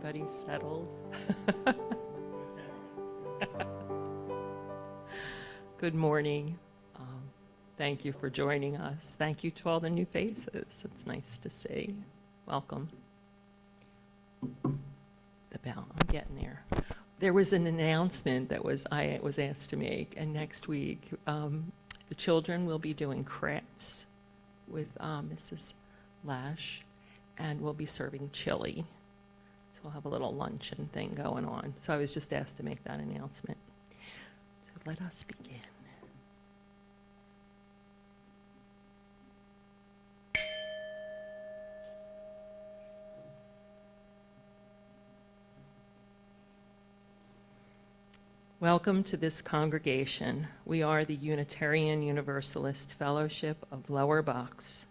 everybody settled? Good morning. Thank you for joining us. Thank you to all the new faces. It's nice to see. Welcome. The bell, I'm getting there. There was an announcement that I was asked to make, and next week the children will be doing crafts with Mrs. Lash, and we'll be serving chili. So we'll have a little luncheon thing going on. So I was just asked to make that announcement. So let us begin. Welcome to this congregation. We are the Unitarian Universalist Fellowship of Lower Bucks.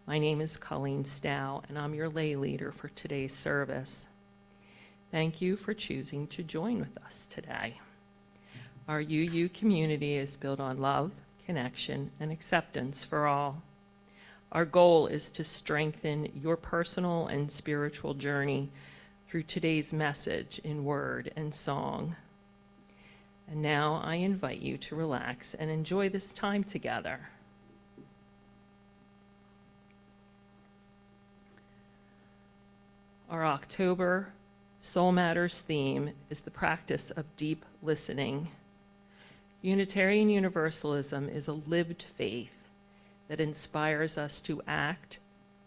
My name is Colleen Stow, and I'm your lay leader for today's service. Thank you for choosing to join with us today. Our UU community is built on love, connection, and acceptance for all. Our goal is to strengthen your personal and spiritual journey through today's message in word and song. And now I invite you to relax and enjoy this time together. Our October Soul Matters theme is the practice of deep listening. Unitarian Universalism is a lived faith that inspires us to act,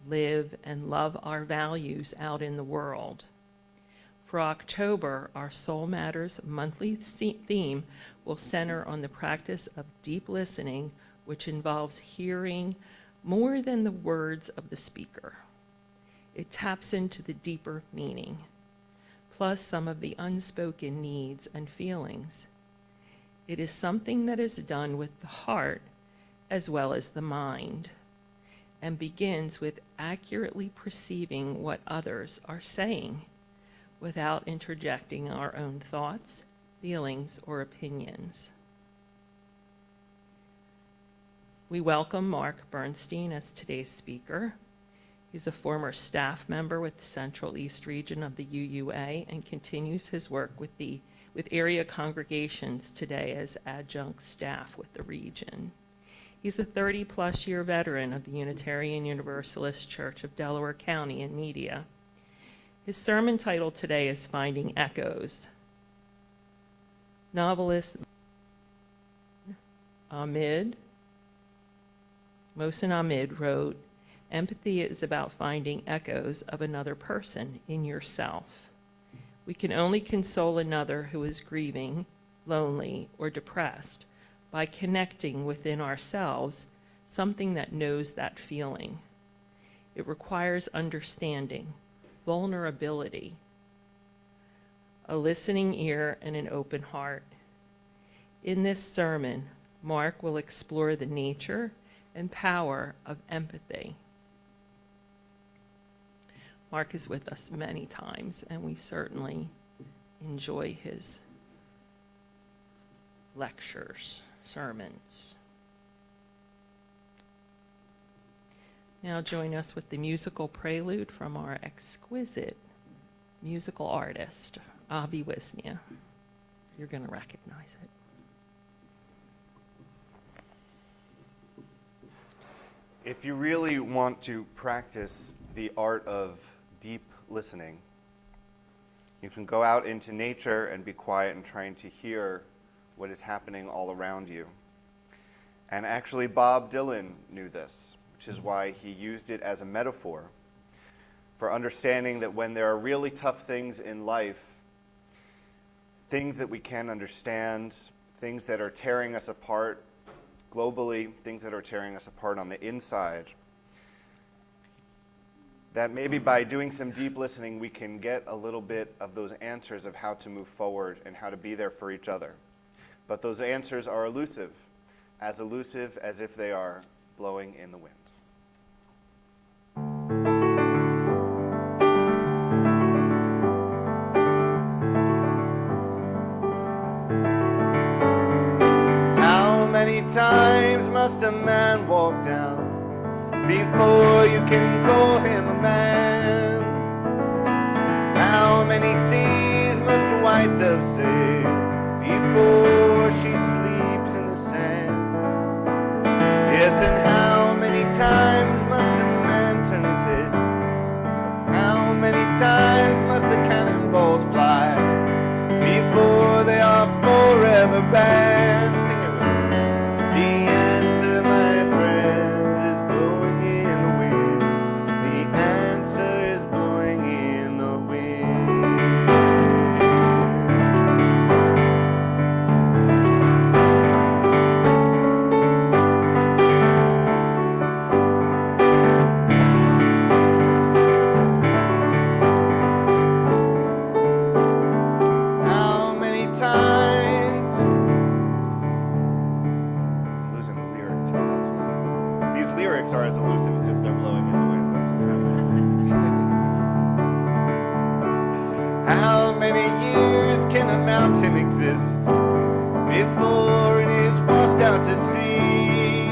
live, and love our values out in the world. For October, our Soul Matters monthly theme will center on the practice of deep listening, which involves hearing more than the words of the speaker. It taps into the deeper meaning, plus some of the unspoken needs and feelings. It is something that is done with the heart as well as the mind, and begins with accurately perceiving what others are saying, without interjecting our own thoughts, feelings, or opinions. We welcome Mark Bernstein as today's speaker. He's a former staff member with the Central East region of the UUA and continues his work with area congregations today as adjunct staff with the region. He's a 30-plus year veteran of the Unitarian Universalist Church of Delaware County in media. His sermon title today is Finding Echoes. Novelist Mohsin Hamid wrote, "Empathy is about finding echoes of another person in yourself. We can only console another who is grieving, lonely, or depressed by connecting within ourselves something that knows that feeling. It requires understanding, vulnerability, a listening ear, and an open heart." In this sermon, Mark will explore the nature and power of empathy. Mark is with us many times, and we certainly enjoy his lectures, sermons. Now join us with the musical prelude from our exquisite musical artist, Avi Wisnia. You're going to recognize it. If you really want to practice the art of deep listening, you can go out into nature and be quiet and trying to hear what is happening all around you. And actually, Bob Dylan knew this, which is why he used it as a metaphor for understanding that when there are really tough things in life, things that we can't understand, things that are tearing us apart globally, things that are tearing us apart on the inside, that maybe by doing some deep listening, we can get a little bit of those answers of how to move forward and how to be there for each other. But those answers are elusive as if they are blowing in the wind. How many times must a man walk down before you can call him a man? How many seas must a white dove sail before she sleeps in the sand? Yes, and how many times must a man turn his head? How many times must the cannonballs fly before they are forever banned? Sing it with me. The answer, my friends, is blowing in the wind. The answer is blowing in the wind. How many times? I'm losing the lyrics here, that's why. These lyrics are as elusive as if they're blowing in the wind. That's what's happening. How many years can a mountain exist before it is washed out to sea?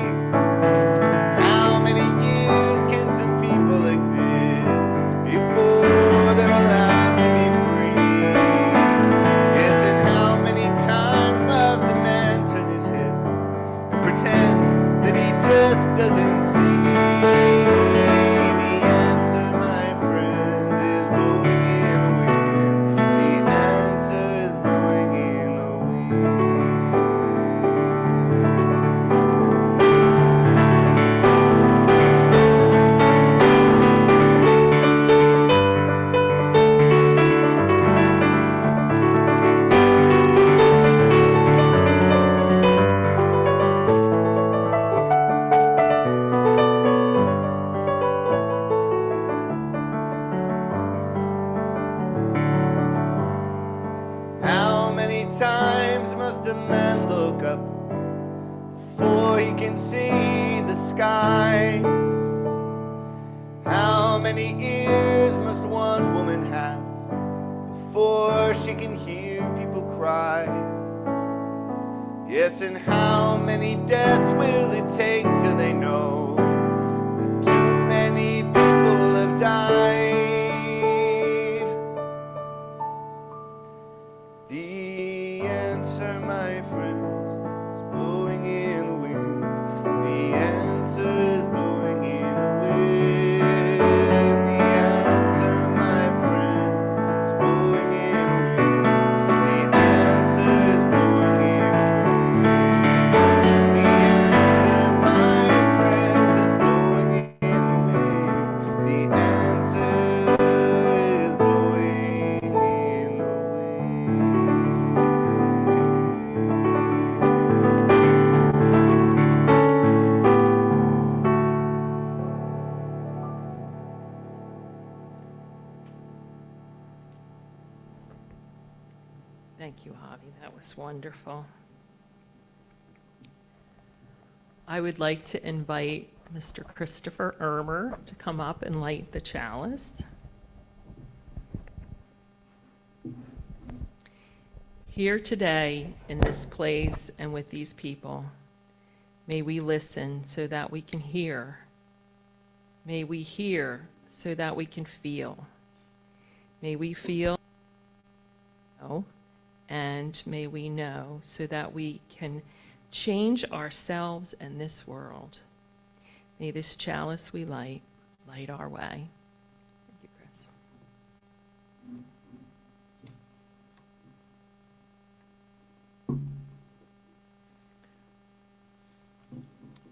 How many years can some people exist before they're allowed to be free? Yes, and how many times must a man turn his head and pretend that he just doesn't see? The answer, my friend, is blowing in the wind. The answer is blowing in the wind. How many times must a man look up before he can see the sky? How many ears must one woman have before she can hear people cry? Yes, and how many deaths will it take till they know that too many people have died? The answer, my friends, is blowing in the wind. The answer is blowing in the wind. The answer, my friends, is blowing in the wind. The answer is blowing in the wind. The answer, my friends, is blowing in the wind. The answer is blowing in the wind. Thank you, Javi. That was wonderful. I would like to invite Mr. Christopher Ermer to come up and light the chalice. Here today, in this place and with these people, may we listen so that we can hear. May we hear so that we can feel. May we feel, and may we know so that we can change ourselves and this world. May this chalice we light our way. Thank you, Chris.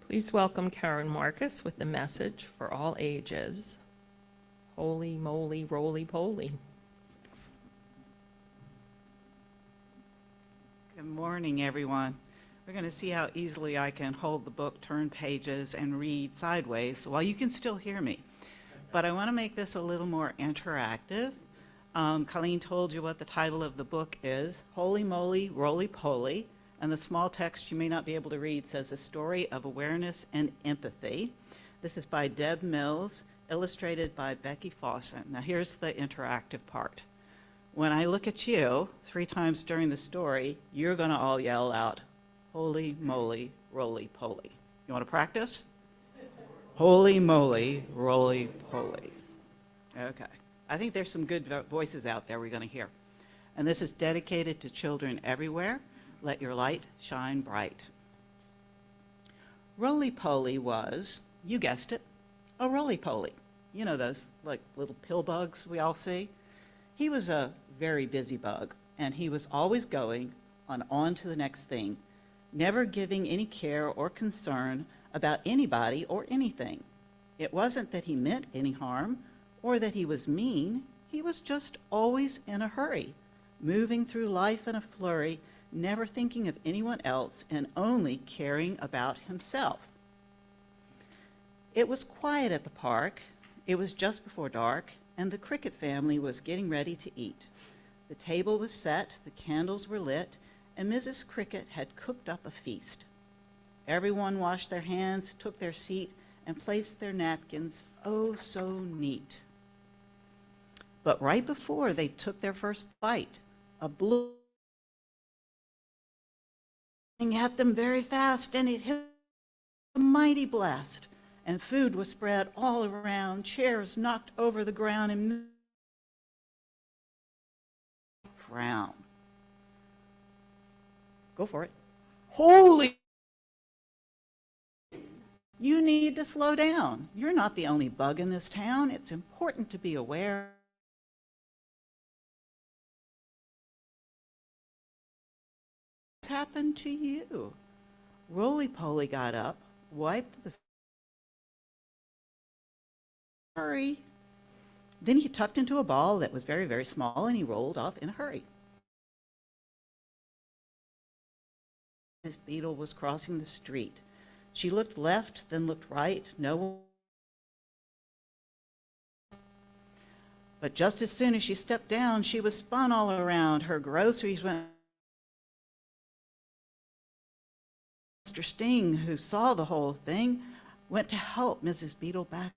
Please welcome Karen Marcus with the message for all ages. Holy moly, roly-poly. Good morning, everyone. We're going to see how easily I can hold the book, turn pages, and read sideways while you can still hear me. But I want to make this a little more interactive. Colleen told you what the title of the book is, Holy Moly, Roly-Poly, and the small text you may not be able to read says A Story of Awareness and Empathy. This is by Deb Mills, illustrated by Becky Fawson. Now here's the interactive part. When I look at you 3 times during the story, you're going to all yell out, holy moly, roly-poly. You want to practice? Holy moly, roly-poly. Okay, I think there's some good voices out there we're going to hear. And this is dedicated to children everywhere. Let your light shine bright. Roly-poly was, you guessed it, a roly-poly. You know those, like, little pill bugs we all see? He was a very busy bug, and he was always going on to the next thing, never giving any care or concern about anybody or anything. It wasn't that he meant any harm or that he was mean. He was just always in a hurry, moving through life in a flurry, never thinking of anyone else and only caring about himself. It was quiet at the park. It was just before dark, and the cricket family was getting ready to eat. The table was set, the candles were lit, and Mrs. Cricket had cooked up a feast. Everyone washed their hands, took their seat, and placed their napkins, oh so neat. But right before they took their first bite, a blue at them very fast, and it hit a mighty blast, and food was spread all around, chairs knocked over the ground, and frown. Go for it. Holy! You need to slow down. You're not the only bug in this town. It's important to be aware. What's happened to you? Roly-poly got up, wiped the hurry. Then he tucked into a ball that was very, very small, and he rolled off in a hurry. Miss Beetle was crossing the street. She looked left, then looked right. No one. But just as soon as she stepped down, she was spun all around. Her groceries went. Mr. Sting, who saw the whole thing, went to help Mrs. Beetle back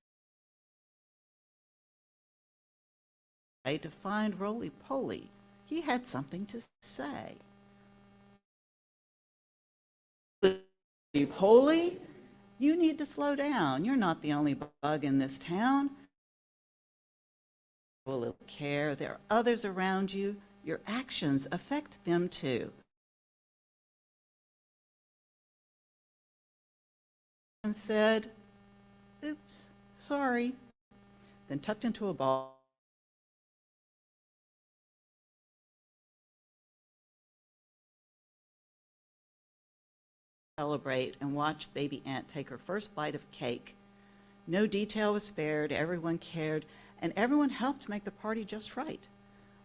to find Roly-Poly. He had something to say. Roly-Poly, you need to slow down. You're not the only bug in this town. A little care. There are others around you. Your actions affect them too. And said, oops, sorry. Then tucked into a ball. Celebrate and watch baby ant take her first bite of cake. No detail was spared, everyone cared, and everyone helped make the party just right.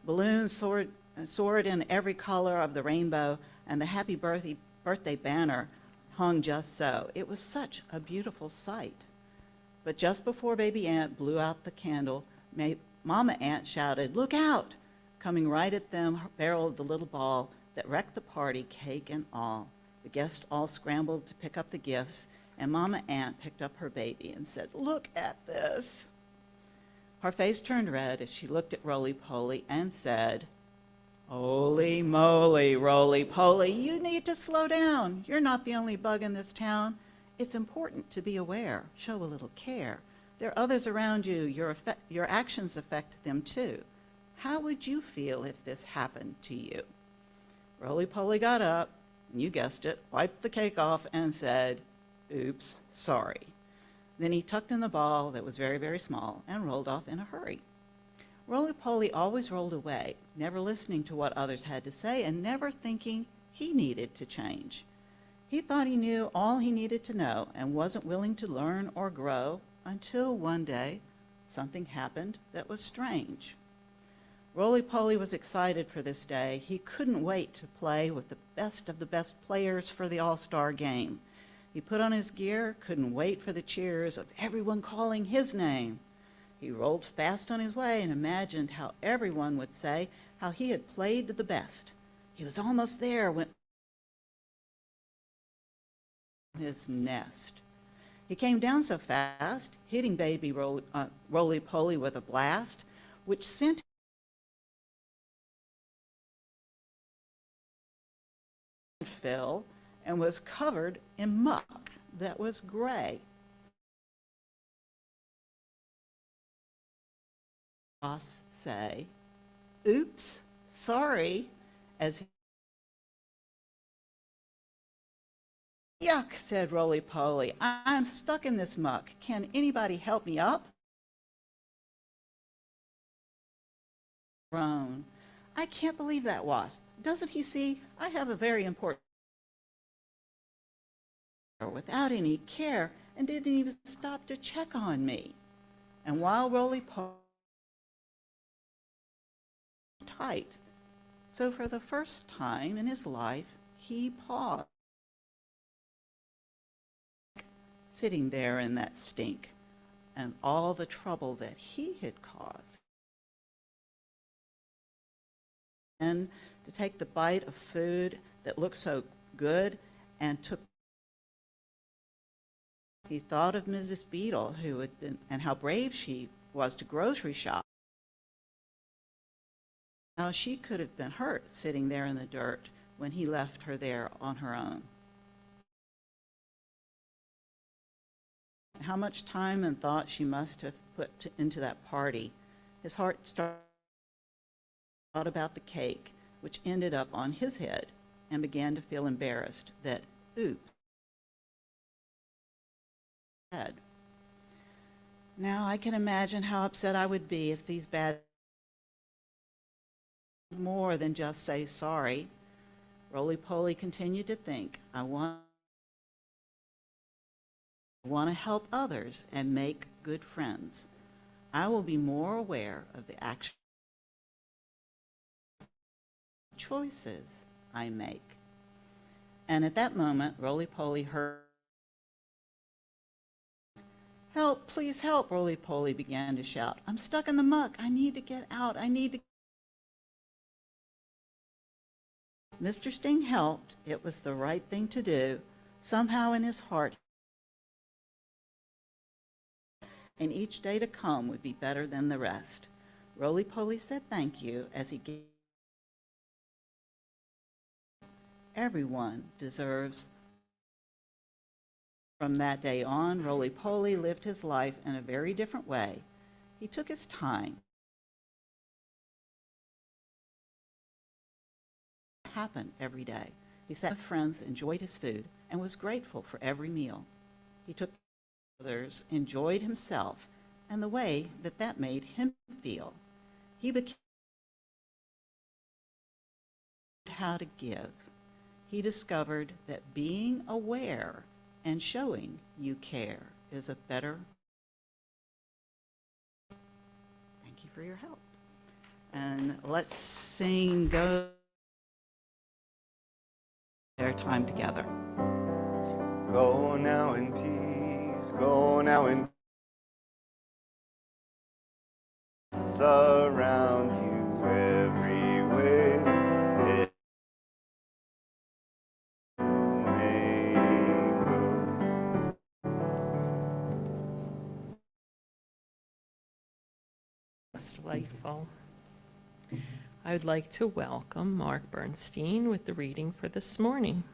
Balloons soared in every color of the rainbow, and the happy birthday banner hung just so. It was such a beautiful sight. But just before baby ant blew out the candle, Mama Ant shouted, "Look out!" Coming right at them barreled the little ball that wrecked the party, cake and all. The guests all scrambled to pick up the gifts, and Mama Ant picked up her baby and said, "Look at this." Her face turned red as she looked at Roly-Poly and said, "Holy moly, Roly-Poly, you need to slow down. You're not the only bug in this town. It's important to be aware, show a little care. There are others around you. Your actions affect them too. How would you feel if this happened to you?" Roly-Poly got up, and you guessed it, wiped the cake off and said, "Oops, sorry." Then he tucked in the ball that was very, very small and rolled off in a hurry. Roly-Poly always rolled away, never listening to what others had to say and never thinking he needed to change. He thought he knew all he needed to know and wasn't willing to learn or grow until one day something happened that was strange. Roly-Poly was excited for this day. He couldn't wait to play with the best of the best players for the All-Star game. He put on his gear, couldn't wait for the cheers of everyone calling his name. He rolled fast on his way and imagined how everyone would say how he had played the best. He was almost there when his nest. He came down so fast, hitting baby Roly-Poly with a blast, which sent him fell and was covered in muck that was gray. boss say, "Oops, sorry," as he, "Yuck," said Roly-Poly, "I'm stuck in this muck. Can anybody help me up?" Groan. "I can't believe that wasp. Doesn't he see I have a very important..." Without any care, and didn't even stop to check on me. And while Roly-Poly tight, so for the first time in his life, he paused, sitting there in that stink and all the trouble that he had caused. And to take the bite of food that looked so good and took, he thought of Mrs. Beetle, who had been, and how brave she was to grocery shop. How she could have been hurt sitting there in the dirt when he left her there on her own. How much time and thought she must have put into that party. His heart started thought about the cake, which ended up on his head, and began to feel embarrassed that, oops, head. Now I can imagine how upset I would be if these bad more than just say sorry. Roly-Poly continued to think, I want to help others and make good friends. I will be more aware of the actual choices I make. And at that moment, Roly-Poly heard, "Help, please help," Roly-Poly began to shout. "I'm stuck in the muck. I need to get out. I need to..." Mr. Sting helped. It was the right thing to do. Somehow in his heart, and each day to come would be better than the rest. Roly-Poly said thank you as he gave. Everyone deserves. From that day on, Roly-Poly lived his life in a very different way. He took his time. Happened every day. He sat with friends, enjoyed his food, and was grateful for every meal. He took others, enjoyed himself, and the way that that made him feel. He became how to give. He discovered that being aware and showing you care is a better. Thank you for your help. And let's sing Go Their Time Together. Go now in peace, go now in peace, around you every way. It may go. That's delightful. I would like to welcome Mark Bernstein with the reading for this morning.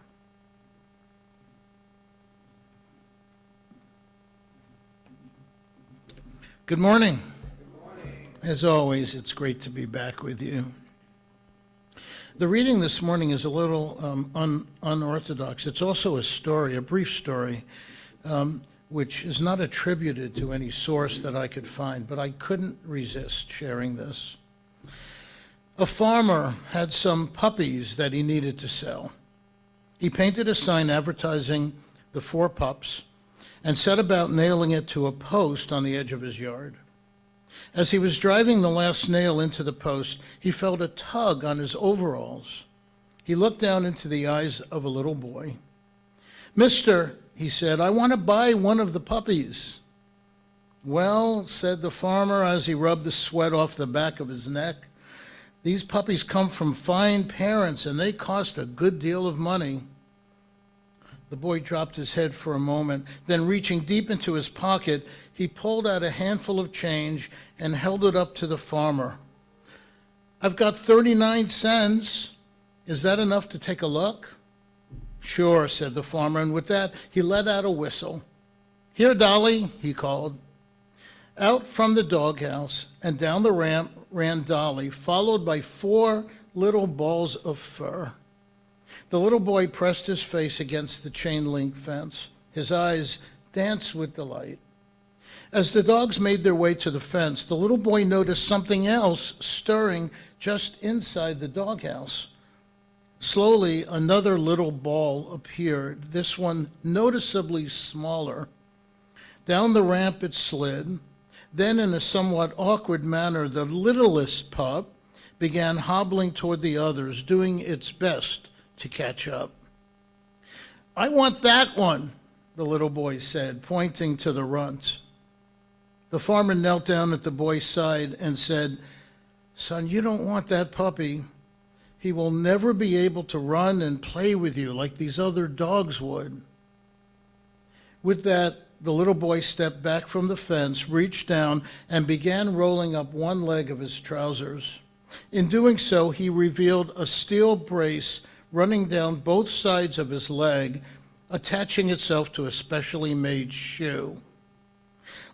Good morning. As always, it's great to be back with you. The reading this morning is a little unorthodox. It's also a story, a brief story, which is not attributed to any source that I could find, but I couldn't resist sharing this. A farmer had some puppies that he needed to sell. He painted a sign advertising the 4 pups and set about nailing it to a post on the edge of his yard. As he was driving the last nail into the post, he felt a tug on his overalls. He looked down into the eyes of a little boy. "Mister," he said, "I want to buy one of the puppies." "Well," said the farmer as he rubbed the sweat off the back of his neck, "these puppies come from fine parents and they cost a good deal of money." The boy dropped his head for a moment, then reaching deep into his pocket, he pulled out a handful of change and held it up to the farmer. "I've got 39 cents. Is that enough to take a look?" "Sure," said the farmer, and with that, he let out a whistle. "Here, Dolly," he called. Out from the doghouse and down the ramp ran Dolly, followed by 4 little balls of fur. The little boy pressed his face against the chain-link fence. His eyes danced with delight. As the dogs made their way to the fence, the little boy noticed something else stirring just inside the doghouse. Slowly, another little ball appeared, this one noticeably smaller. Down the ramp it slid. Then, in a somewhat awkward manner, the littlest pup began hobbling toward the others, doing its best to catch up. "I want that one," the little boy said, pointing to the runt. The farmer knelt down at the boy's side and said, "Son, you don't want that puppy. He will never be able to run and play with you like these other dogs would." With that, the little boy stepped back from the fence, reached down, and began rolling up one leg of his trousers. In doing so, he revealed a steel brace running down both sides of his leg, attaching itself to a specially made shoe.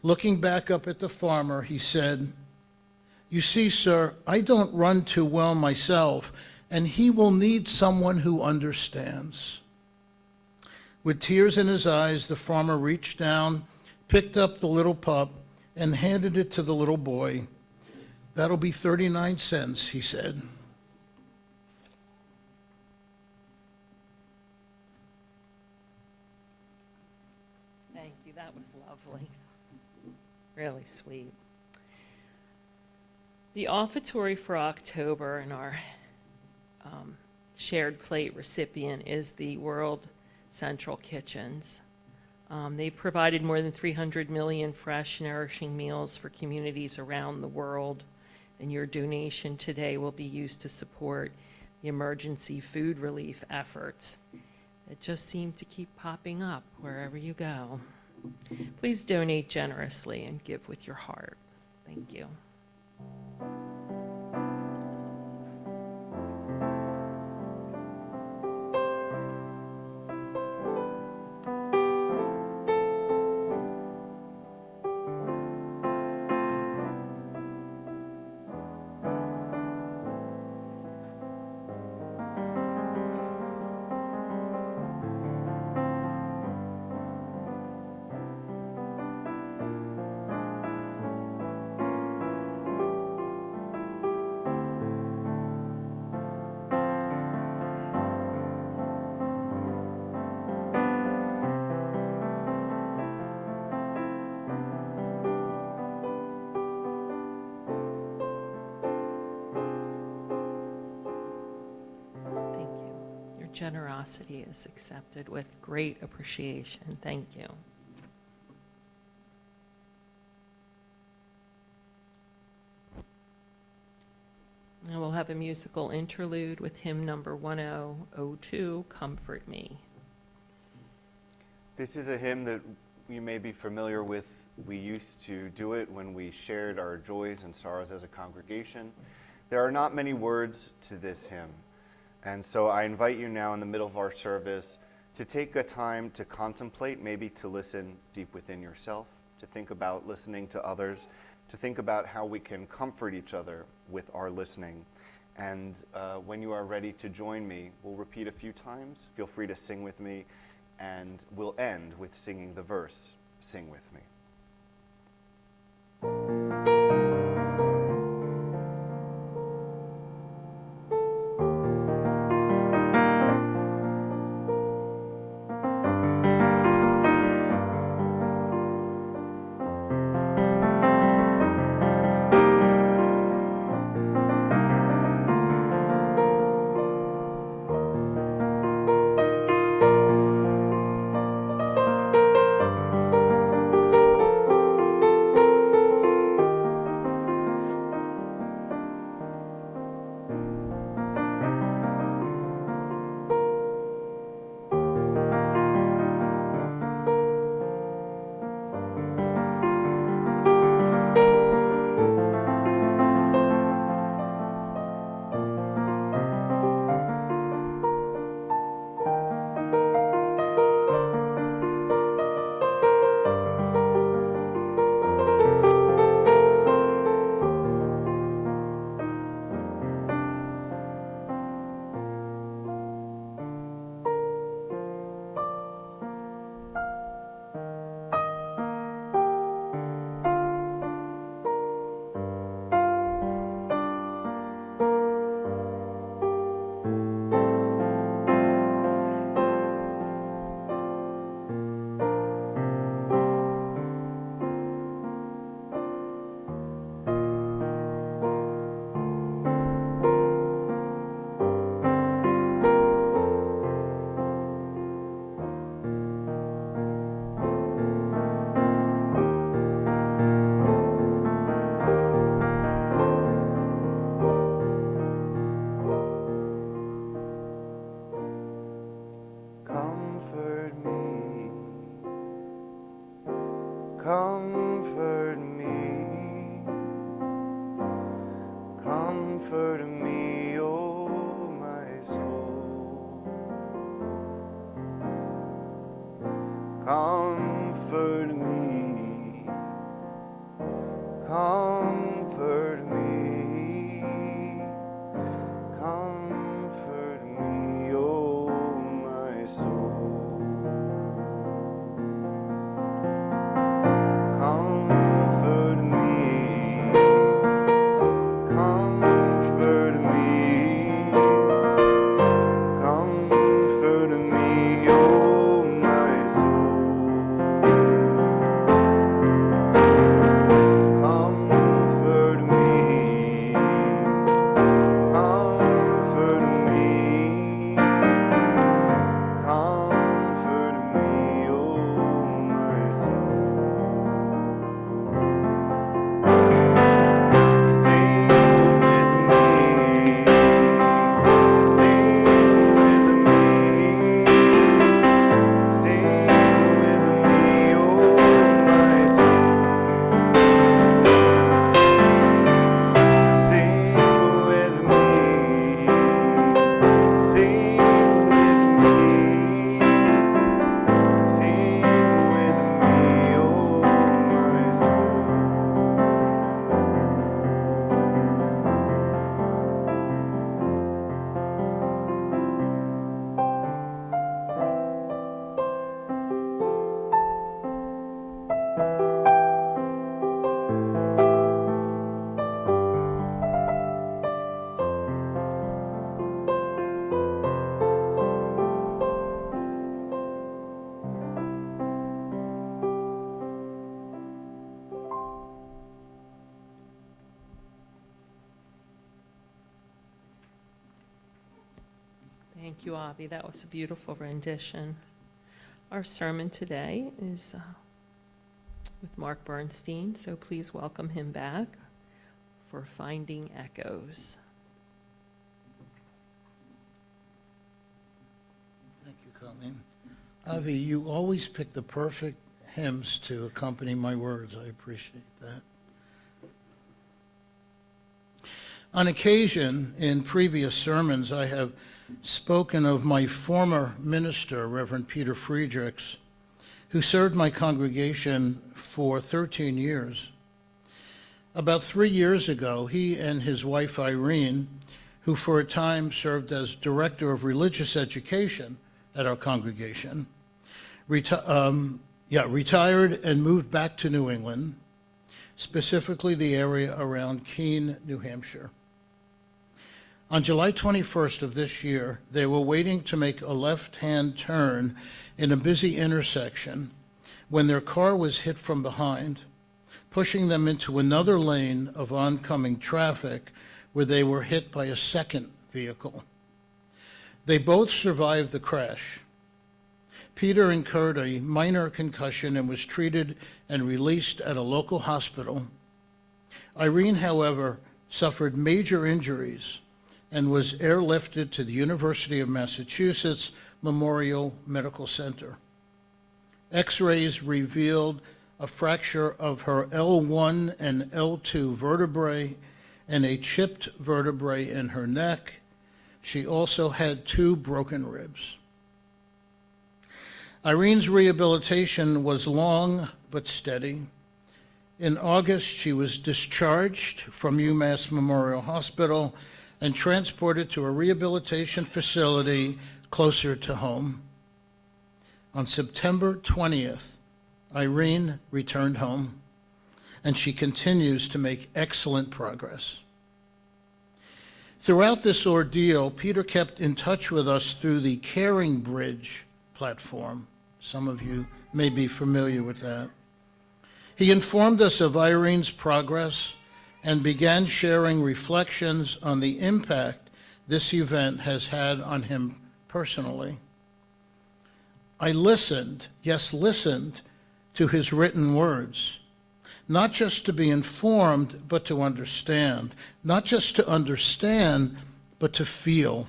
Looking back up at the farmer, he said, "You see, sir, I don't run too well myself, and he will need someone who understands." With tears in his eyes, the farmer reached down, picked up the little pup, and handed it to the little boy. "That'll be 39 cents, he said. Thank you, that was lovely. Really sweet. The offertory for October and our shared plate recipient is the World Central Kitchens. They've provided more than 300 million fresh, nourishing meals for communities around the world, and your donation today will be used to support the emergency food relief efforts that just seem to keep popping up wherever you go. Please donate generously and give with your heart. Thank you. Generosity is accepted with great appreciation. Thank you. Now we'll have a musical interlude with hymn number 1002, Comfort Me. This is a hymn that you may be familiar with. We used to do it when we shared our joys and sorrows as a congregation. There are not many words to this hymn. And so I invite you now in the middle of our service to take a time to contemplate, maybe to listen deep within yourself, to think about listening to others, to think about how we can comfort each other with our listening. And when you are ready to join me, we'll repeat a few times. Feel free to sing with me, and we'll end with singing the verse, "Sing with Me." Comfort me, comfort me, oh my soul. Comfort me, comfort me, comfort me, oh my soul. Comfort me, comfort me, comfort me, oh my soul. Comfort me, comfort me, comfort me, oh my soul. Sing with me, sing with me, sing with me, oh my soul. Sing with me, sing with me, sing with me, oh my soul. Thank you, Avi. That was a beautiful rendition. Our sermon today is with Mark Bernstein, so please welcome him back for Finding Echoes. Thank you, Colleen. Avi, you always pick the perfect hymns to accompany my words. I appreciate that. On occasion, in previous sermons, I have spoken of my former minister, Reverend Peter Friedrichs, who served my congregation for 13 years. About 3 years ago, he and his wife Irene, who for a time served as director of religious education at our congregation, retired and moved back to New England, specifically the area around Keene, New Hampshire. On July 21st of this year, they were waiting to make a left-hand turn in a busy intersection when their car was hit from behind, pushing them into another lane of oncoming traffic where they were hit by a second vehicle. They both survived the crash. Peter incurred a minor concussion and was treated and released at a local hospital. Irene, however, suffered major injuries and was airlifted to the University of Massachusetts Memorial Medical Center. X-rays revealed a fracture of her L1 and L2 vertebrae and a chipped vertebrae in her neck. She also had 2 broken ribs. Irene's rehabilitation was long but steady. In August, she was discharged from UMass Memorial Hospital and transported to a rehabilitation facility closer to home. On September 20th, Irene returned home, and she continues to make excellent progress. Throughout this ordeal, Peter kept in touch with us through the Caring Bridge platform. Some of you may be familiar with that. He informed us of Irene's progress and began sharing reflections on the impact this event has had on him personally. I listened, yes, listened to his written words, not just to be informed, but to understand. Not just to understand, but to feel.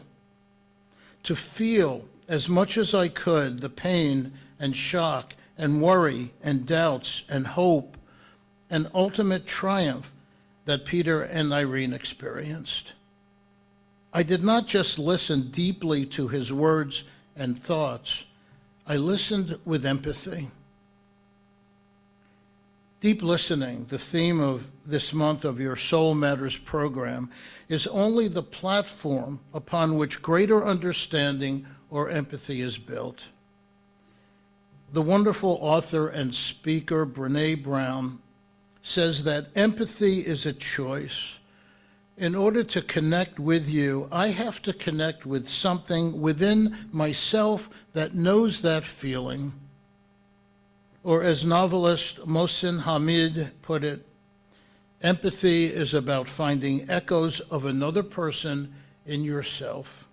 To feel as much as I could the pain and shock and worry and doubts and hope and ultimate triumph that Peter and Irene experienced. I did not just listen deeply to his words and thoughts, I listened with empathy. Deep listening, the theme of this month of your Soul Matters program, is only the platform upon which greater understanding or empathy is built. The wonderful author and speaker Brené Brown says that empathy is a choice. In order to connect with you, I have to connect with something within myself that knows that feeling. Or as novelist Mohsin Hamid put it, empathy is about finding echoes of another person in yourself.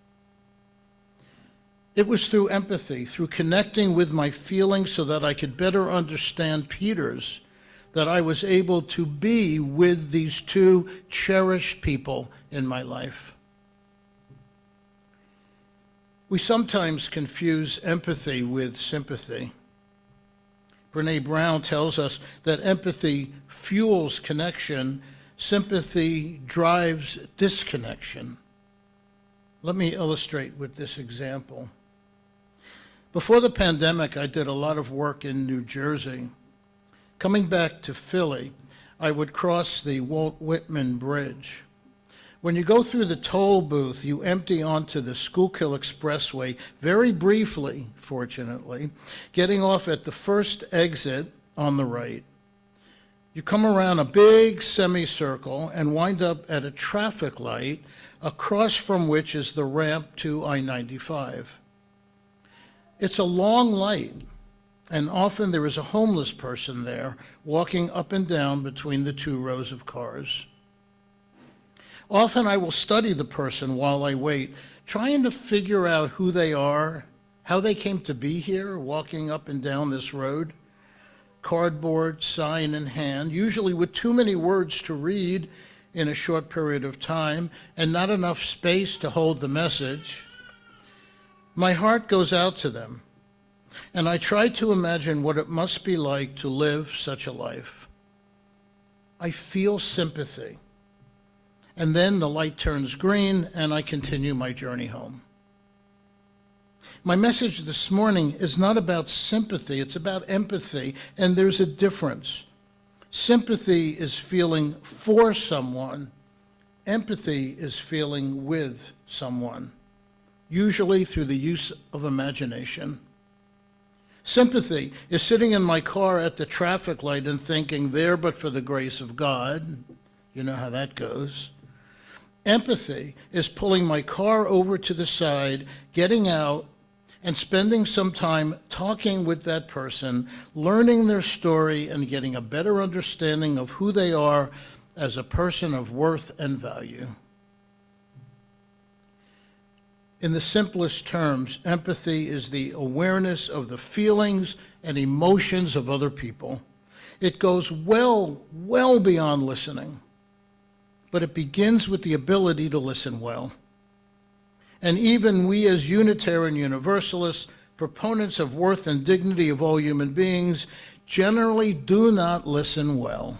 It was through empathy, through connecting with my feelings so that I could better understand Peter's, that I was able to be with these two cherished people in my life. We sometimes confuse empathy with sympathy. Brené Brown tells us that empathy fuels connection, sympathy drives disconnection. Let me illustrate with this example. Before the pandemic, I did a lot of work in New Jersey. Coming back to Philly, I would cross the Walt Whitman Bridge. When you go through the toll booth, you empty onto the Schuylkill Expressway very briefly, fortunately, getting off at the first exit on the right. You come around a big semicircle and wind up at a traffic light, across from which is the ramp to I-95. It's a long light, and often there is a homeless person there walking up and down between the two rows of cars. Often I will study the person while I wait, trying to figure out who they are, how they came to be here, walking up and down this road, cardboard, sign in hand, usually with too many words to read in a short period of time and not enough space to hold the message. My heart goes out to them, and I try to imagine what it must be like to live such a life. I feel sympathy, and then the light turns green and I continue my journey home. My message this morning is not about sympathy, it's about empathy, and there's a difference. Sympathy is feeling for someone. Empathy is feeling with someone, usually through the use of imagination. Sympathy is sitting in my car at the traffic light and thinking, there but for the grace of God. You know how that goes. Empathy is pulling my car over to the side, getting out, and spending some time talking with that person, learning their story, and getting a better understanding of who they are as a person of worth and value. In the simplest terms, empathy is the awareness of the feelings and emotions of other people. It goes well beyond listening, but it begins with the ability to listen well. And even we as Unitarian Universalists, proponents of worth and dignity of all human beings, generally do not listen well.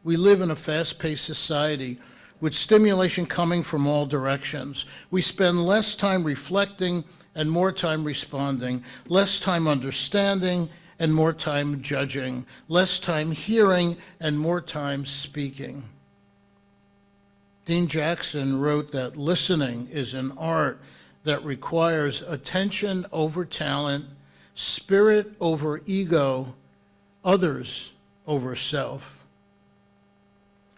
We live in a fast-paced society with stimulation coming from all directions. We spend less time reflecting and more time responding, less time understanding and more time judging, less time hearing and more time speaking. Dean Jackson wrote that listening is an art that requires attention over talent, spirit over ego, others over self.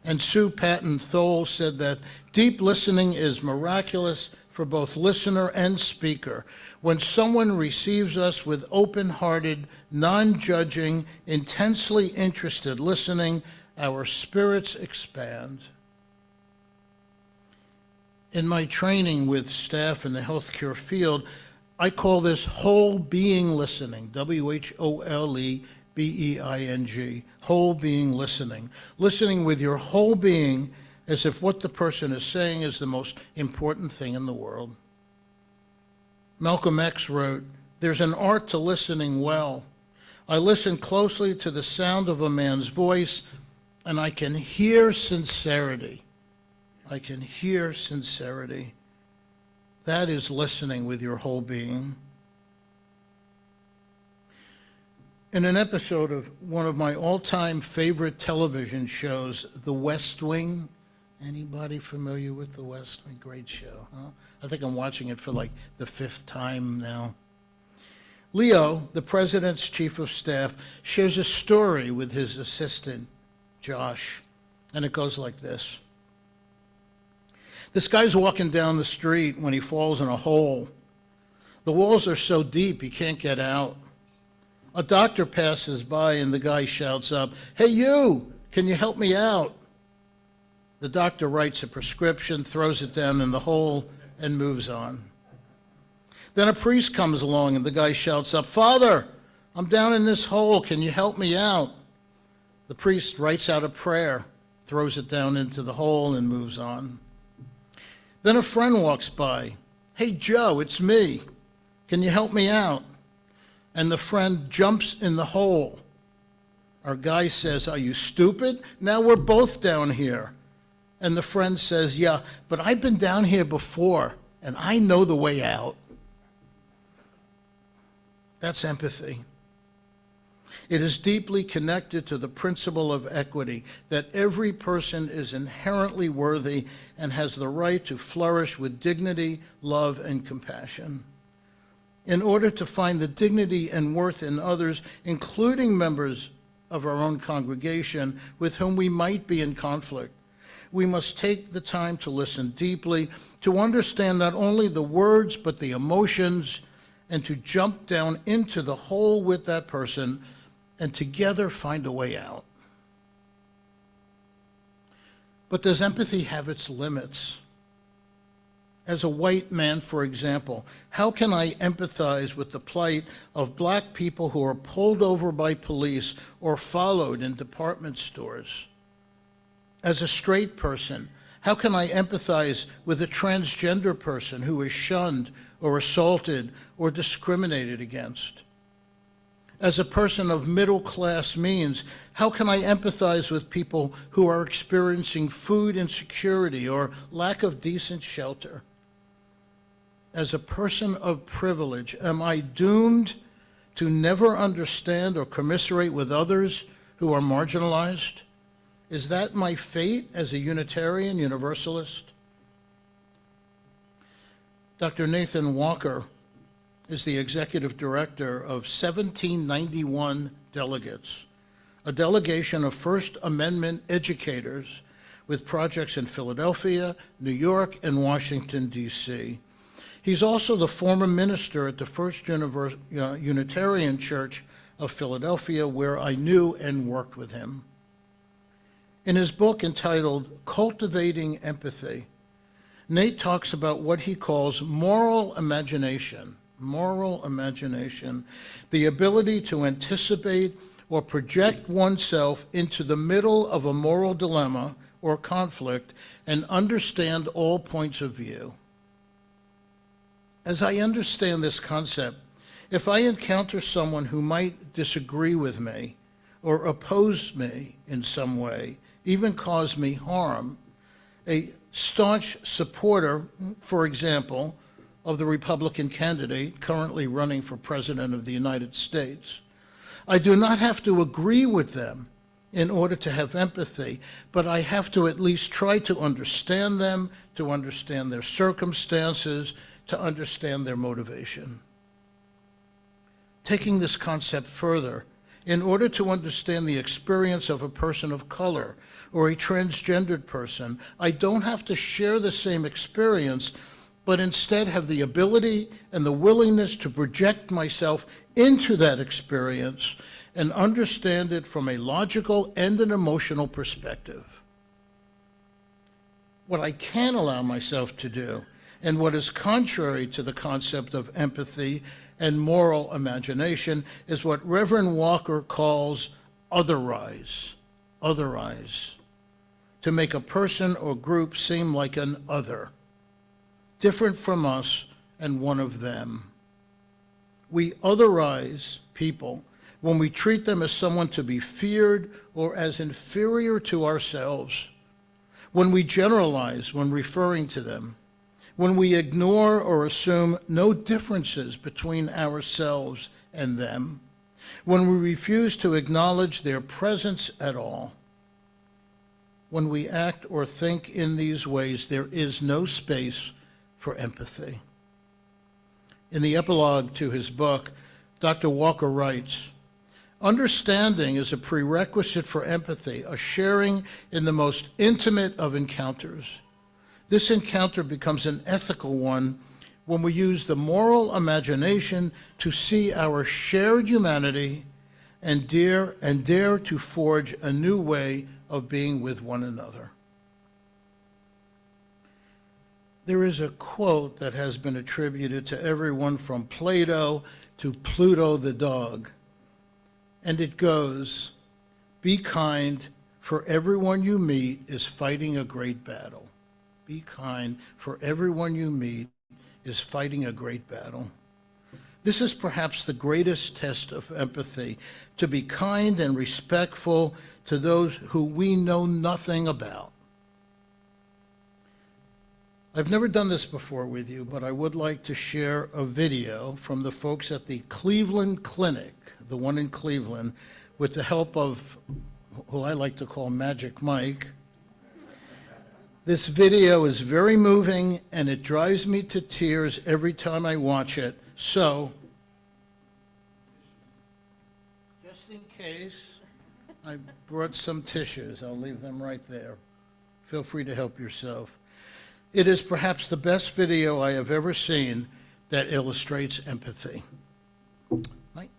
And Sue Patton Thole said that deep listening is miraculous for both listener and speaker. When someone receives us with open-hearted, non-judging, intensely interested listening, our spirits expand. In my training with staff in the healthcare field, I call this whole being listening, WHOLEBEING, whole being listening. Listening with your whole being as if what the person is saying is the most important thing in the world. Malcolm X wrote, "There's an art to listening well. I listen closely to the sound of a man's voice, and I can hear sincerity. I can hear sincerity. That is listening with your whole being. In an episode of one of my all-time favorite television shows, The West Wing, anybody familiar with The West Wing? Great show, huh? I think I'm watching it for like the 5th time now. Leo, the president's chief of staff, shares a story with his assistant, Josh, and it goes like this. This guy's walking down the street when he falls in a hole. The walls are so deep he can't get out. A doctor passes by and the guy shouts up, "Hey you, can you help me out?" The doctor writes a prescription, throws it down in the hole, and moves on. Then a priest comes along and the guy shouts up, "Father, I'm down in this hole, can you help me out?" The priest writes out a prayer, throws it down into the hole, and moves on. Then a friend walks by. "Hey Joe, it's me. Can you help me out?" And the friend jumps in the hole. Our guy says, "Are you stupid? Now we're both down here." And the friend says, "Yeah, but I've been down here before, and I know the way out." That's empathy. It is deeply connected to the principle of equity, that every person is inherently worthy and has the right to flourish with dignity, love, and compassion. In order to find the dignity and worth in others, including members of our own congregation with whom we might be in conflict, we must take the time to listen deeply, to understand not only the words but the emotions, and to jump down into the hole with that person and together find a way out. But does empathy have its limits? As a white man, for example, how can I empathize with the plight of black people who are pulled over by police or followed in department stores? As a straight person, how can I empathize with a transgender person who is shunned or assaulted or discriminated against? As a person of middle-class means, how can I empathize with people who are experiencing food insecurity or lack of decent shelter? As a person of privilege, am I doomed to never understand or commiserate with others who are marginalized? Is that my fate as a Unitarian Universalist? Dr. Nathan Walker is the executive director of 1791 Delegates, a delegation of First Amendment educators with projects in Philadelphia, New York, and Washington, D.C. He's also the former minister at the First Unitarian Church of Philadelphia, where I knew and worked with him. In his book entitled Cultivating Empathy, Nate talks about what he calls moral imagination, the ability to anticipate or project oneself into the middle of a moral dilemma or conflict and understand all points of view. As I understand this concept, if I encounter someone who might disagree with me or oppose me in some way, even cause me harm, a staunch supporter, for example, of the Republican candidate currently running for President of the United States, I do not have to agree with them in order to have empathy, but I have to at least try to understand them, to understand their circumstances, to understand their motivation. Taking this concept further, in order to understand the experience of a person of color or a transgendered person, I don't have to share the same experience, but instead have the ability and the willingness to project myself into that experience and understand it from a logical and an emotional perspective. What I can allow myself to do, and what is contrary to the concept of empathy and moral imagination, is what Reverend Walker calls otherize, to make a person or group seem like an other, different from us and one of them. We otherize people when we treat them as someone to be feared or as inferior to ourselves, when we generalize when referring to them, when we ignore or assume no differences between ourselves and them, when we refuse to acknowledge their presence at all. When we act or think in these ways, there is no space for empathy. In the epilogue to his book, Dr. Walker writes, "Understanding is a prerequisite for empathy, a sharing in the most intimate of encounters. This encounter becomes an ethical one when we use the moral imagination to see our shared humanity and dare to forge a new way of being with one another." There is a quote that has been attributed to everyone from Plato to Pluto the dog, and it goes, "Be kind, for everyone you meet is fighting a great battle." Be kind, for everyone you meet is fighting a great battle. This is perhaps the greatest test of empathy, to be kind and respectful to those who we know nothing about. I've never done this before with you, but I would like to share a video from the folks at the Cleveland Clinic, the one in Cleveland, with the help of who I like to call Magic Mike. This video is very moving, and it drives me to tears every time I watch it. So, just in case, I brought some tissues. I'll leave them right there. Feel free to help yourself. It is perhaps the best video I have ever seen that illustrates empathy. Mike?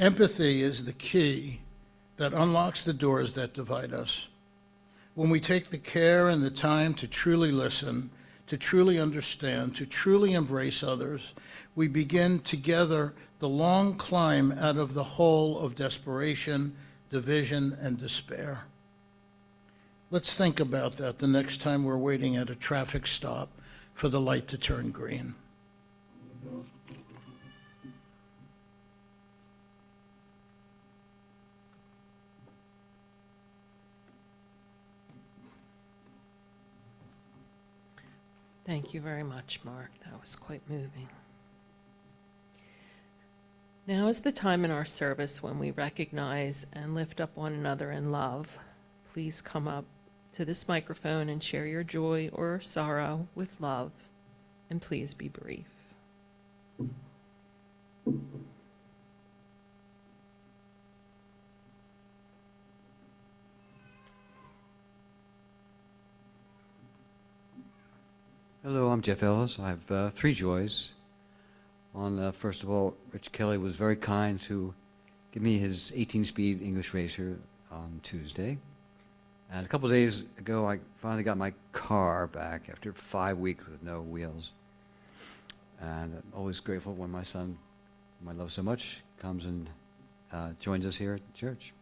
Empathy is the key that unlocks the doors that divide us. When we take the care and the time to truly listen, to truly understand, to truly embrace others, we begin together the long climb out of the hole of desperation, division, and despair. Let's think about that the next time we're waiting at a traffic stop for the light to turn green. Thank you very much, Mark. That was quite moving. Now is the time in our service when we recognize and lift up one another in love. Please come up to this microphone and share your joy or sorrow with love, and please be brief. Hello, I'm Jeff Ellis. I have three joys. First of all, Rich Kelly was very kind to give me his 18-speed English racer on Tuesday. And a couple of days ago, I finally got my car back after 5 weeks with no wheels. And I'm always grateful when my son, whom I love so much, comes and joins us here at church.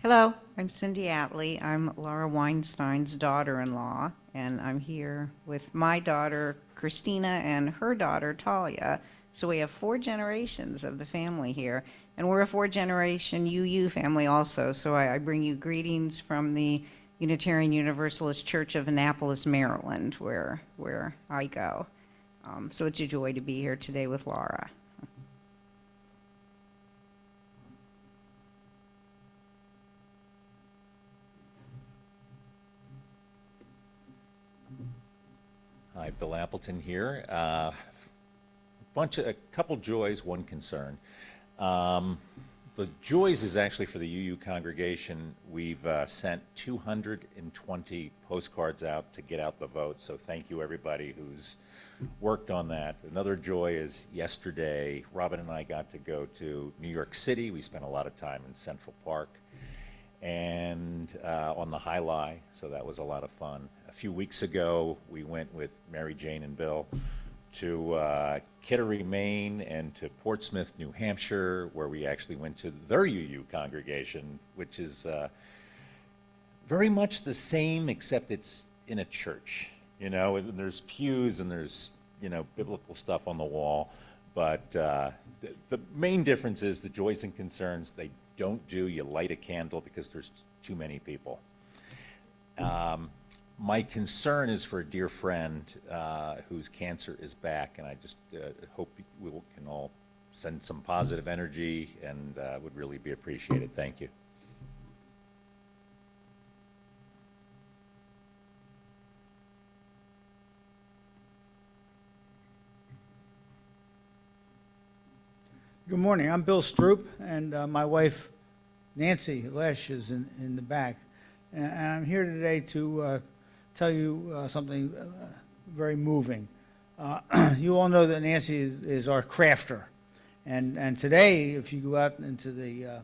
Hello, I'm Cindy Atley. I'm Laura Weinstein's daughter-in-law, and I'm here with my daughter, Christina, and her daughter, Talia. So we have 4 generations of the family here, and we're a 4-generation UU family also. So I bring you greetings from the Unitarian Universalist Church of Annapolis, Maryland, where I go. So it's a joy to be here today with Laura. Hi, Bill Appleton here. A couple joys, one concern. The joys is actually for the UU congregation. We've sent 220 postcards out to get out the vote, so thank you everybody who's worked on that. Another joy is yesterday, Robin and I got to go to New York City. We spent a lot of time in Central Park and on the High Line, so that was a lot of fun. A few weeks ago, we went with Mary Jane and Bill to Kittery, Maine, and to Portsmouth, New Hampshire, where we actually went to their UU congregation, which is very much the same, except it's in a church. You know, and there's pews and there's, you know, biblical stuff on the wall, but the main difference is the joys and concerns. They don't do you light a candle because there's too many people. My concern is for a dear friend whose cancer is back, and I just hope we can all send some positive energy, and would really be appreciated. Thank you. Good morning. I'm Bill Stroop, and my wife, Nancy Lesh, is in the back. And I'm here today to tell you something very moving. You all know that Nancy is our crafter. And today, if you go out into the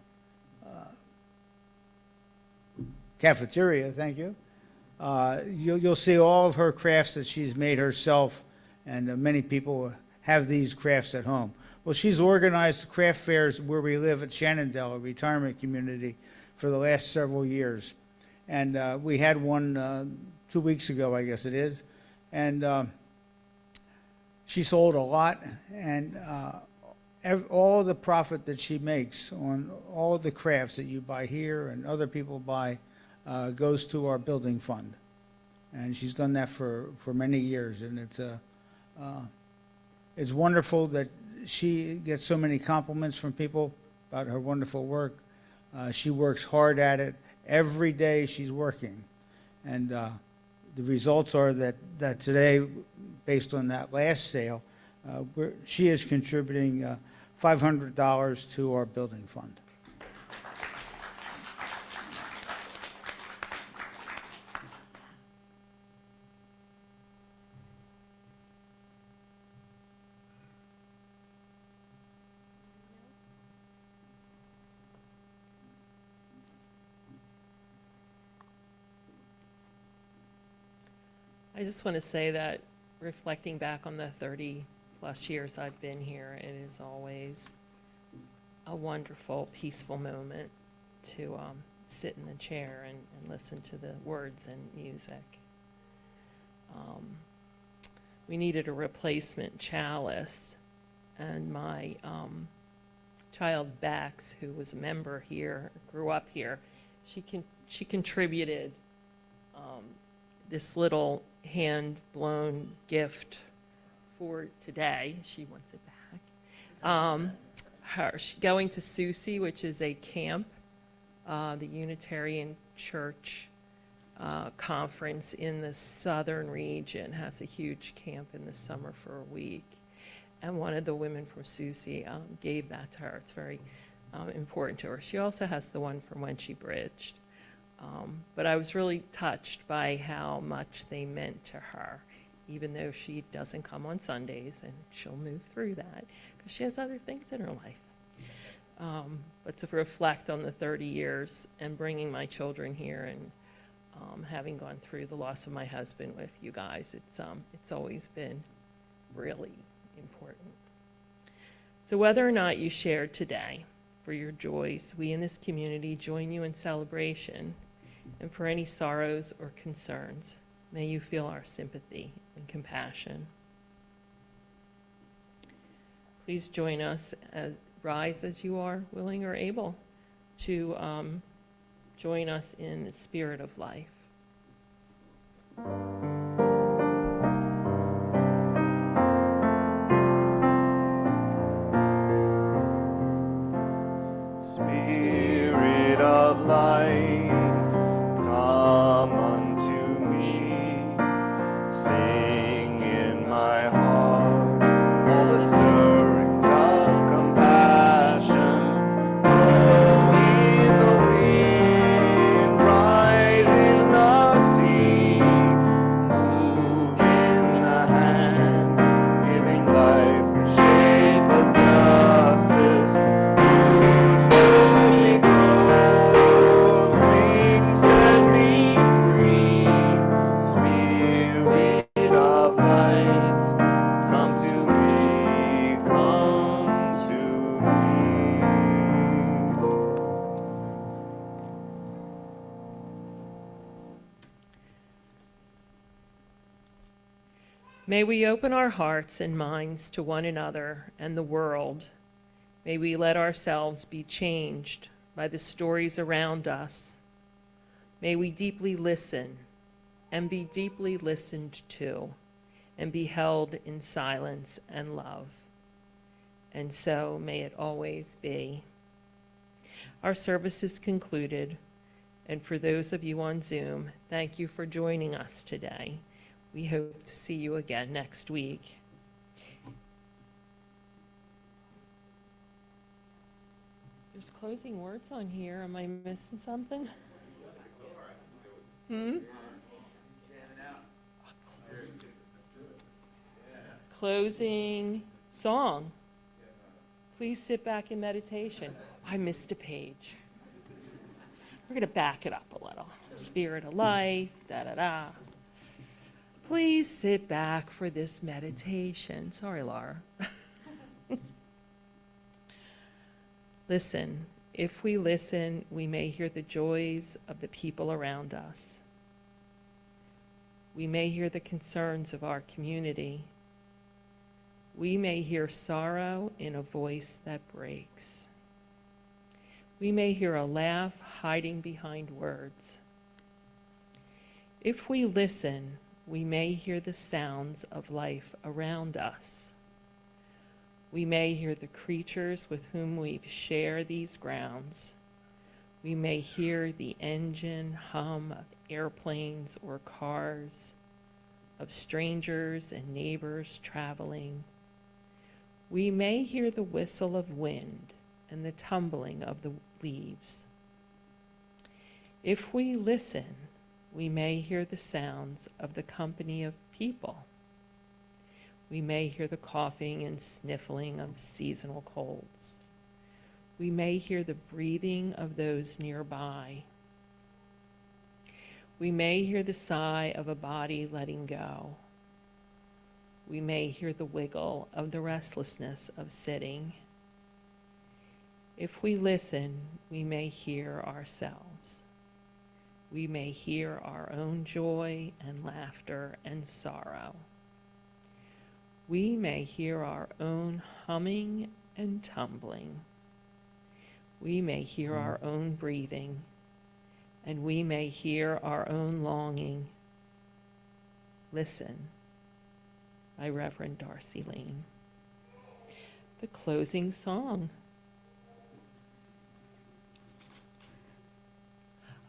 cafeteria, thank you, you'll see all of her crafts that she's made herself, and many people have these crafts at home. Well, she's organized craft fairs where we live at Shenandoah, a retirement community, for the last several years. And we had one 2 weeks ago, I guess it is. And she sold a lot, and all the profit that she makes on all of the crafts that you buy here and other people buy goes to our building fund. And she's done that for many years, and it's wonderful that she gets so many compliments from people about her wonderful work. She works hard at it. Every day she's working. And the results are that today, based on that last sale, she is contributing $500 to our building fund. I just want to say that reflecting back on the 30-plus years I've been here, it is always a wonderful, peaceful moment to sit in the chair and listen to the words and music. We needed a replacement chalice, and my child Bex, who was a member here, grew up here, she contributed this little hand-blown gift for today. She wants it back. Going to Susie, which is a camp, the Unitarian Church conference in the southern region, has a huge camp in the summer for a week. And one of the women from Susie gave that to her. It's very important to her. She also has the one from when she bridged. But I was really touched by how much they meant to her, even though she doesn't come on Sundays, and she'll move through that because she has other things in her life. But to reflect on the 30 years and bringing my children here and having gone through the loss of my husband with you guys, it's always been really important. So whether or not you shared today for your joys, we in this community join you in celebration, and for any sorrows or concerns, may you feel our sympathy and compassion. Please join us, rise as you are willing or able to join us in the spirit of life. Spirit of life, come unto me. Sing in my heart all the stirrings of compassion. Blow in the wind, rise in the sea, move in the hand, giving life the shape of justice. May we open our hearts and minds to one another and the world. May we let ourselves be changed by the stories around us. May we deeply listen and be deeply listened to and be held in silence and love. And so may it always be. Our service is concluded, and for those of you on Zoom, thank you for joining us today. We hope to see you again next week. There's closing words on here. Am I missing something? Closing song. Please sit back in meditation. I missed a page. We're going to back it up a little. Spirit of life, da-da-da. Please sit back for this meditation. Sorry, Laura. Listen. If we listen, we may hear the joys of the people around us. We may hear the concerns of our community. We may hear sorrow in a voice that breaks. We may hear a laugh hiding behind words. If we listen, we may hear the sounds of life around us. We may hear the creatures with whom we share these grounds. We may hear the engine hum of airplanes or cars, of strangers and neighbors traveling. We may hear the whistle of wind and the tumbling of the leaves. If we listen, we may hear the sounds of the company of people. We may hear the coughing and sniffling of seasonal colds. We may hear the breathing of those nearby. We may hear the sigh of a body letting go. We may hear the wiggle of the restlessness of sitting. If we listen, we may hear ourselves. We may hear our own joy and laughter and sorrow. We may hear our own humming and tumbling. We may hear our own breathing, and we may hear our own longing. Listen, by Reverend Darcy Lane. The closing song.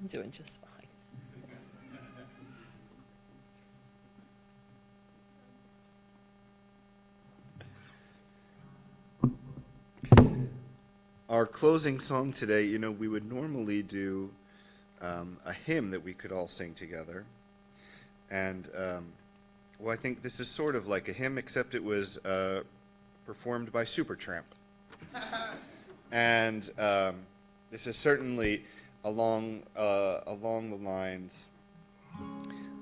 I'm doing just fine. Our closing song today, you know, we would normally do a hymn that we could all sing together. And, well, I think this is sort of like a hymn, except it was performed by Supertramp. And this is certainly along the lines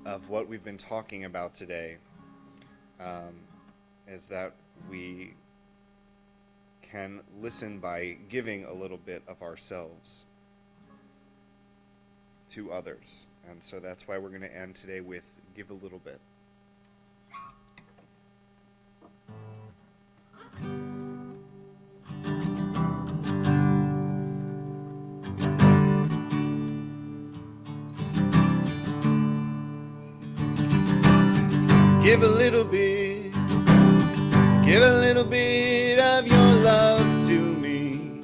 of what we've been talking about today, is that we can listen by giving a little bit of ourselves to others. And so that's why we're going to end today with Give a Little Bit. Give a little bit, give a little bit of your love to me.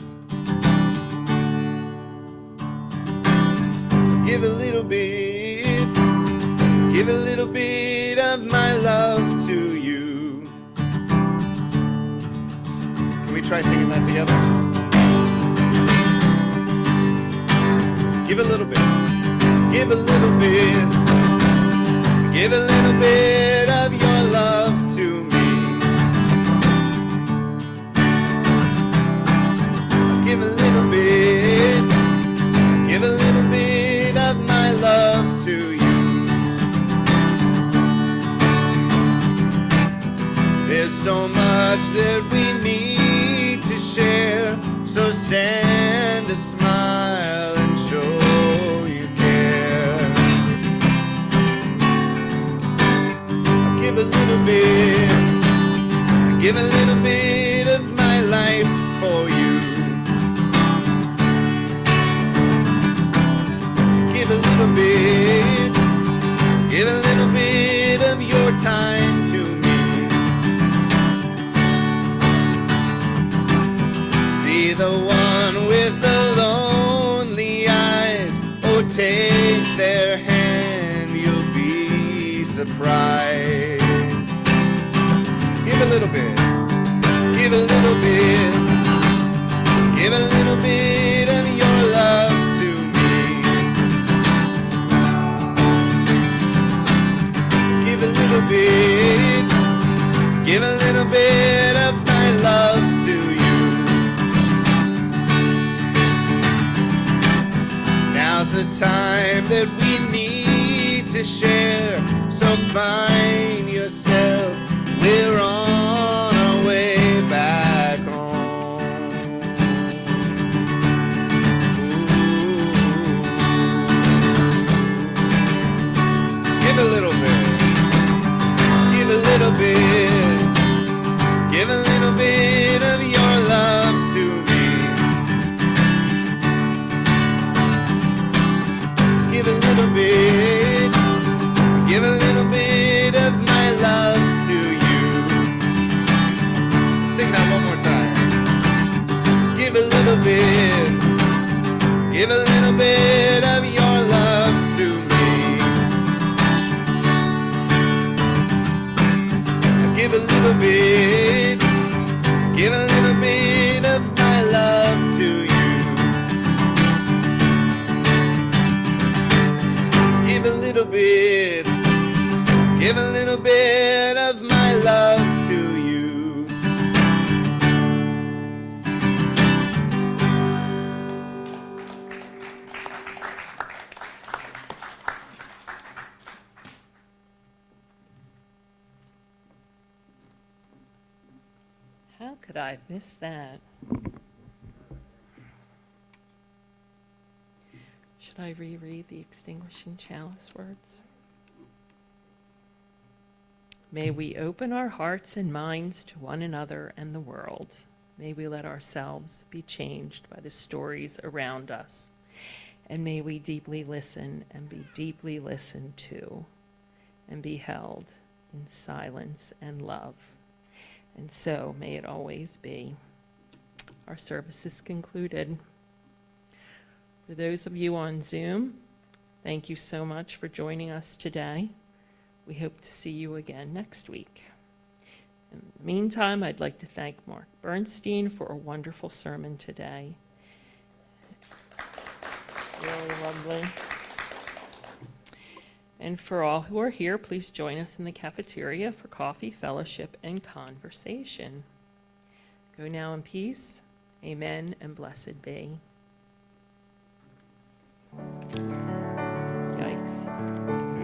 Give a little bit, give a little bit of my love to you. Can we try singing that together? Give a little bit, give a little bit. Give a little bit of your love to me. Give a little bit, give a little bit of my love to you. There's so much that we need to share, so send a smile and show you care. Give a little bit, give a little bit of my life for you. Give a little bit, give a little bit of your time to me. See the one with the lonely eyes, oh take their hand, you'll be surprised. Give a little bit, give a little bit, give a little bit of your love to me. Give a little bit, give a little bit of my love to you. Now's the time that we need to share, so find yourself. We're on our way back home. Give a little bit, give a little bit, give a little bit of your love to me. Give a little bit, give a little bit of my love to you. Sing that one more time. Give a little bit, give a little bit of your love to me. Give a little bit, give a little bit of my love to you. Give a little bit, give a little bit of my love to you. could I have missed that? Should I reread the extinguishing chalice words? May we open our hearts and minds to one another and the world. May we let ourselves be changed by the stories around us. And may we deeply listen and be deeply listened to and be held in silence and love. And so may it always be. Our service is concluded. For those of you on Zoom, thank you so much for joining us today. We hope to see you again next week. In the meantime, I'd like to thank Mark Bernstein for a wonderful sermon today. Really lovely. And for all who are here, please join us in the cafeteria for coffee, fellowship, and conversation. Go now in peace. Amen and blessed be. Yikes.